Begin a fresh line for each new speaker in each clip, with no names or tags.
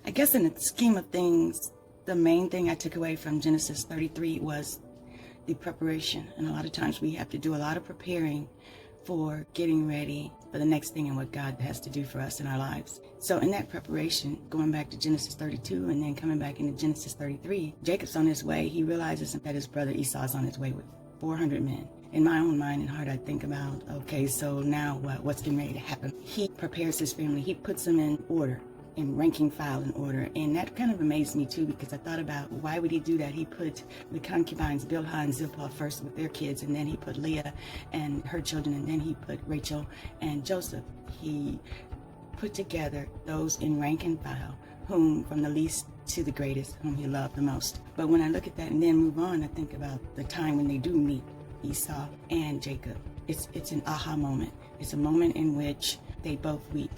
I guess in the scheme of things, the main thing I took away from Genesis 33 was the preparation. And a lot of times we have to do a lot of preparing for getting ready for the next thing and what God has to do for us in our lives. So in that preparation, going back to Genesis 32 and then coming back into Genesis 33, Jacob's on his way. He realizes that his brother Esau's on his way with 400 men. In my own mind and heart, I think about, okay, so now what? What's getting ready to happen? He prepares his family. He puts them in order, in ranking file in order. And that kind of amazed me too, because I thought about why would he do that? He put the concubines, Bilhah and Zilpah, first with their kids, and then he put Leah and her children, and then he put Rachel and Joseph. He put together those in rank and file, whom from the least to the greatest, whom he loved the most. But when I look at that and then move on, I think about the time when they do meet, Esau and Jacob. It's an aha moment. It's a moment in which they both weep.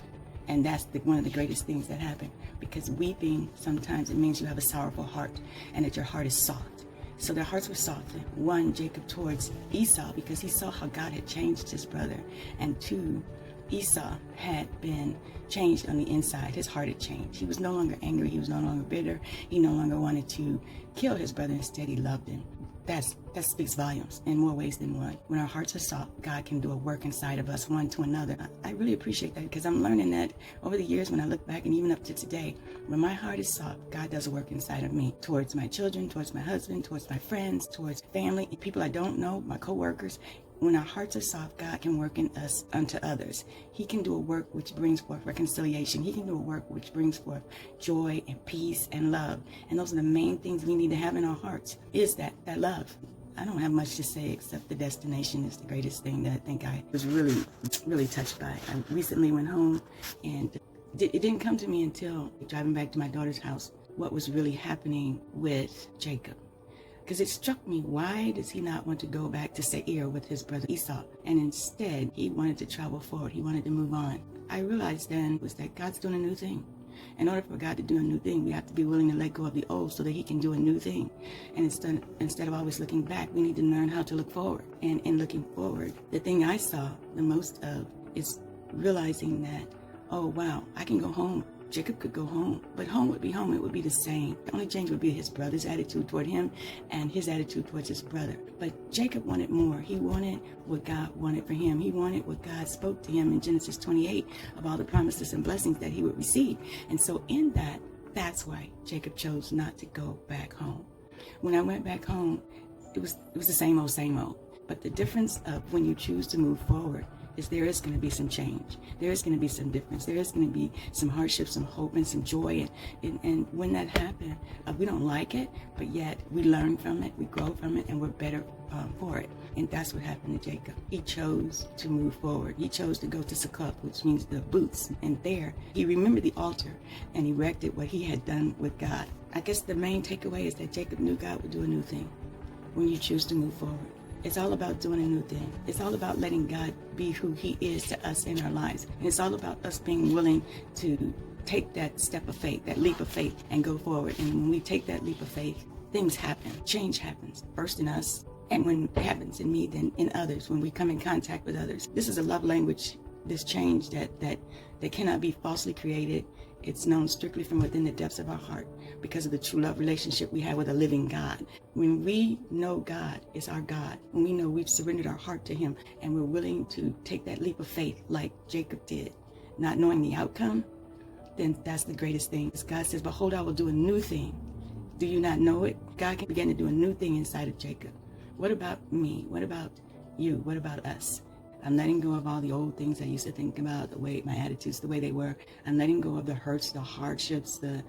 And that's one of the greatest things that happen, because weeping, sometimes it means you have a sorrowful heart and that your heart is soft. So their hearts were softened. One, Jacob towards Esau, because he saw how God had changed his brother. And two, Esau had been changed on the inside. His heart had changed. He was no longer angry. He was no longer bitter. He no longer wanted to kill his brother. Instead, he loved him. That speaks volumes in more ways than one. When our hearts are soft, God can do a work inside of us, one to another. I really appreciate that, because I'm learning that over the years when I look back and even up to today, when my heart is soft, God does a work inside of me, towards my children, towards my husband, towards my friends, towards family, people I don't know, my co-workers. When our hearts are soft, God can work in us unto others. He can do a work which brings forth reconciliation. He can do a work which brings forth joy and peace and love. And those are the main things we need to have in our hearts, is that love. I don't have much to say except the destination is the greatest thing that I think I was really, really touched by. I recently went home, and it didn't come to me until driving back to my daughter's house what was really happening with Jacob. Because it struck me, why does he not want to go back to Seir with his brother Esau? And instead, he wanted to travel forward. He wanted to move on. I realized then was that God's doing a new thing. In order for God to do a new thing, we have to be willing to let go of the old so that he can do a new thing. And instead of always looking back, we need to learn how to look forward. And in looking forward, the thing I saw the most of is realizing that, oh, wow, I can go home. Jacob could go home, but home would be home. It would be the same. The only change would be his brother's attitude toward him and his attitude towards his brother. But Jacob wanted more. He wanted what God wanted for him. He wanted what God spoke to him in Genesis 28 of all the promises and blessings that he would receive. And so in that's why Jacob chose not to go back home. When I went back home, it was the same old. But the difference of when you choose to move forward is there is going to be some change. There is going to be some difference. There is going to be some hardship, some hope, and some joy. And when that happens, we don't like it, but yet we learn from it, we grow from it, and we're better for it. And that's what happened to Jacob. He chose to move forward. He chose to go to Succoth, which means the booths. And there, he remembered the altar and erected what he had done with God. I guess the main takeaway is that Jacob knew God would do a new thing when you choose to move forward. It's all about doing a new thing. It's all about letting God be who he is to us in our lives. And it's all about us being willing to take that step of faith, that leap of faith, and go forward. And when we take that leap of faith, things happen. Change happens, first in us, and when it happens in me, then in others, when we come in contact with others. This is a love language, this change that cannot be falsely created. It's known strictly from within the depths of our heart because of the true love relationship we have with a living God. When we know God is our God, when we know we've surrendered our heart to him and we're willing to take that leap of faith like Jacob did, not knowing the outcome, then that's the greatest thing. God says, behold, I will do a new thing. Do you not know it? God can begin to do a new thing inside of Jacob. What about me? What about you? What about us? I'm letting go of all the old things I used to think about, the way my attitudes, the way they were. I'm letting go of the hurts, the hardships, the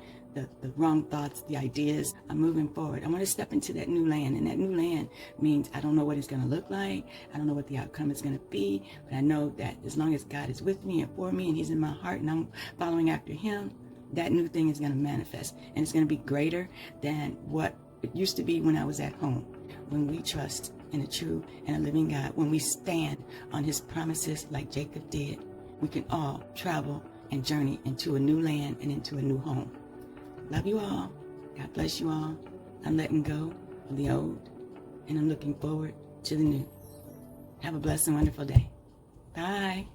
wrong thoughts, the ideas. I'm moving forward. I want to step into that new land. And that new land means I don't know what it's going to look like. I don't know what the outcome is going to be. But I know that as long as God is with me and for me and he's in my heart and I'm following after him, that new thing is going to manifest. And it's going to be greater than what it used to be when I was at home. When we trust in a true and a living God, when we stand on his promises like Jacob did, we can all travel and journey into a new land and into a new home. Love you all. God bless you all. I'm letting go of the old and I'm looking forward to the new. Have a blessed and wonderful day. Bye.